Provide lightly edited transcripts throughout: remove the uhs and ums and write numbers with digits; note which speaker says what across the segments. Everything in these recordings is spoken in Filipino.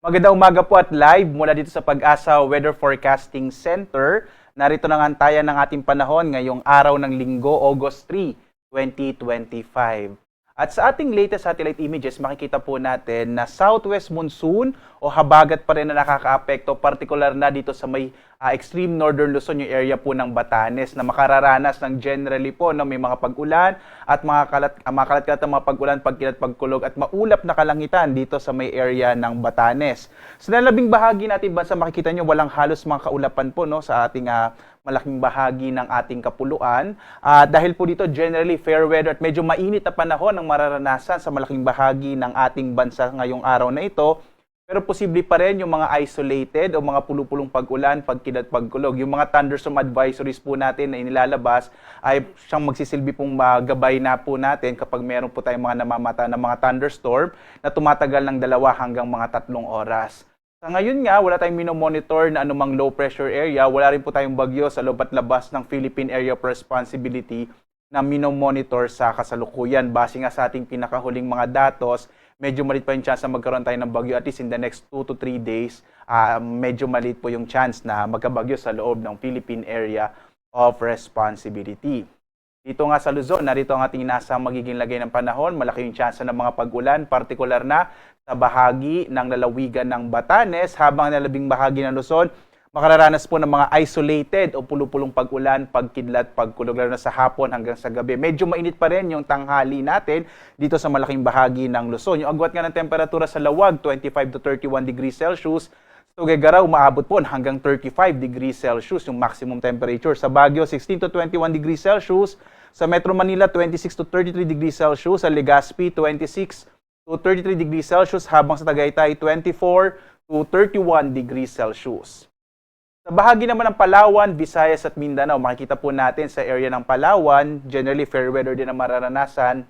Speaker 1: Magandang umaga po at live mula dito sa Pag-asa Weather Forecasting Center. Narito na ang antayan ng ating panahon ngayong araw ng Linggo, August 3, 2025. At sa ating latest satellite images, makikita po natin na southwest monsoon o habagat pa rin na nakakaapekto, partikular na dito sa may extreme northern Luzon, yung area po ng Batanes, na makararanas ng generally po no, may mga pag-ulan at mga kalat-kalat ng mga pag-ulan, pagkilat, pagkulog at maulap na kalangitan dito sa may area ng Batanes. Sa nalabing bahagi natin bansa, makikita nyo walang halos mga kaulapan po no, sa ating malaking bahagi ng ating kapuluan. Dahil po dito generally fair weather at medyo mainit na panahon ang mararanasan sa malaking bahagi ng ating bansa ngayong araw na ito. Pero posible pa rin yung mga isolated o mga pulupulong pag-ulan, pagkilat, pagkulog. Yung mga thunderstorm advisories po natin na inilalabas ay siyang magsisilbi pong magabay na po natin kapag meron po tayong mga namamata ng mga thunderstorm na tumatagal ng 2 hanggang mga 3 oras. Sa ngayon nga, wala tayong minomonitor na anumang low pressure area. Wala rin po tayong bagyo sa loob at labas ng Philippine Area of Responsibility na minomonitor sa kasalukuyan. Base nga sa ating pinakahuling mga datos, medyo maliit pa yung chance na magkaroon tayo ng bagyo at least in the next 2 to 3 days. Medyo maliit po yung chance na magkabagyo sa loob ng Philippine Area of Responsibility. Dito nga sa Luzon, narito ang ating inasang magiging lagay ng panahon. Malaki yung chance ng mga pag-ulan, partikular na sa bahagi ng lalawigan ng Batanes, habang nalabing bahagi ng Luzon, makararanas po ng mga isolated o pulupulong pag-ulan, pagkidlat, pagkulog, lalo na sa hapon hanggang sa gabi. Medyo mainit pa rin yung tanghali natin dito sa malaking bahagi ng Luzon. Yung agwat nga ng temperatura sa Lawag, 25 to 31 degrees Celsius. Sa Tuguegarao, umaabot po hanggang 35 degrees Celsius yung maximum temperature. Sa Baguio, 16 to 21 degrees Celsius. Sa Metro Manila, 26 to 33 degrees Celsius. Sa Legazpi, 26 to 33 degrees Celsius. Habang sa Tagaytay, 24 to 31 degrees Celsius. Sa bahagi naman ng Palawan, Visayas at Mindanao, makikita po natin sa area ng Palawan, generally fair weather din ang mararanasan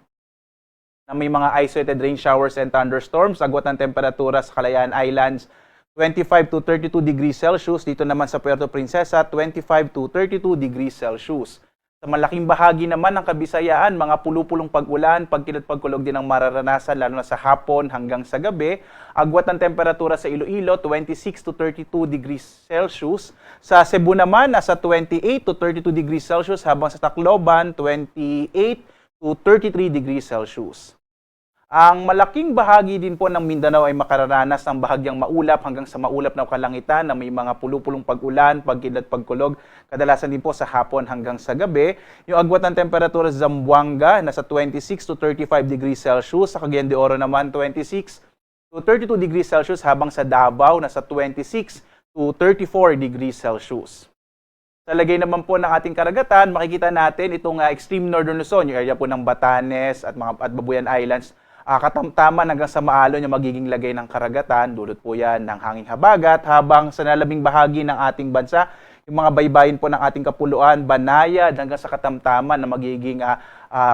Speaker 1: na may mga isolated rain showers and thunderstorms. Agwat ng temperatura sa Kalayaan Islands, 25 to 32 degrees Celsius. Dito naman sa Puerto Princesa, 25 to 32 degrees Celsius. Sa malaking bahagi naman ng Kabisayaan, mga pulupulong pag-ulan, pagkilat, pagkulog din ang mararanasan lalo na sa hapon hanggang sa gabi. Agwat ng temperatura sa Iloilo, 26 to 32 degrees Celsius. Sa Cebu naman, nasa 28 to 32 degrees Celsius, habang sa Tacloban, 28 to 33 degrees Celsius. Ang malaking bahagi din po ng Mindanao ay makararanas ng bahagyang maulap hanggang sa maulap na kalangitan na may mga pulupulong pag-ulan, pagkidlat, pagkulog, kadalasan din po sa hapon hanggang sa gabi. Yung agwat ng temperatura sa Zamboanga, nasa 26 to 35 degrees Celsius. Sa Cagayan de Oro naman, 26 to 32 degrees Celsius, habang sa Davao, nasa 26 to 34 degrees Celsius. Sa lagay naman po ng ating karagatan, makikita natin itong extreme northern Luzon, yung area po ng Batanes at Babuyan Islands, katamtaman hanggang sa Maalon yung magiging lagay ng karagatan. Dulot po yan ng hanging habagat, habang sa nalabing bahagi ng ating bansa, yung mga baybayin po ng ating kapuluan, banayad hanggang sa katamtaman na magiging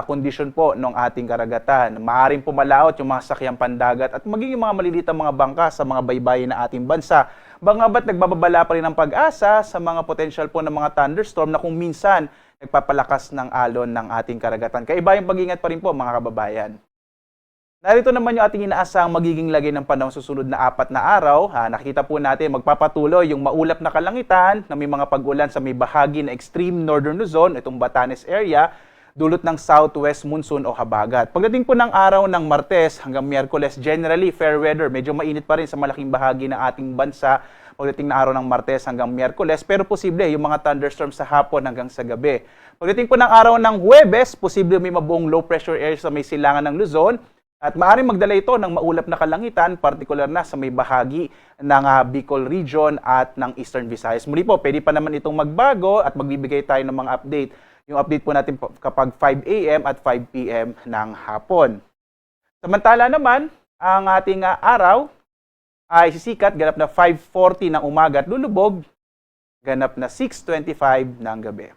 Speaker 1: kondisyon po ng ating karagatan. Maaring pumalaot yung mga sakyang pandagat at magiging mga malilitang mga bangka sa mga baybayin ng ating bansa. Bangabat nagbababala pa rin ang pag-asa sa mga potential po ng mga thunderstorm na kung minsan nagpapalakas ng alon ng ating karagatan. Kaibayang pag-ingat pa rin po mga kababayan. Narito naman yung ating inaasang magiging lagay ng panahon susunod na 4 na araw. Nakita po natin magpapatuloy yung maulap na kalangitan na may mga pag-ulan sa may bahagi na extreme northern Luzon, itong Batanes area, dulot ng southwest monsoon o habagat. Pagdating po ng araw ng Martes hanggang Miyerkules, generally fair weather. Medyo mainit pa rin sa malaking bahagi ng ating bansa pagdating na araw ng Martes hanggang Miyerkules, pero posible yung mga thunderstorms sa hapon hanggang sa gabi. Pagdating po ng araw ng Huwebes, posible may mabuong low pressure area sa may silangan ng Luzon. At maaaring magdala ito ng maulap na kalangitan, partikular na sa may bahagi ng Bicol region at ng Eastern Visayas. Muli po, pwede pa naman itong magbago at magbibigay tayo ng mga update. Yung update po natin kapag 5 a.m. at 5 p.m. ng hapon. Samantala naman, ang ating araw ay sisikat, ganap na 5:40 ng umaga at lulubog, ganap na 6:25 ng gabi.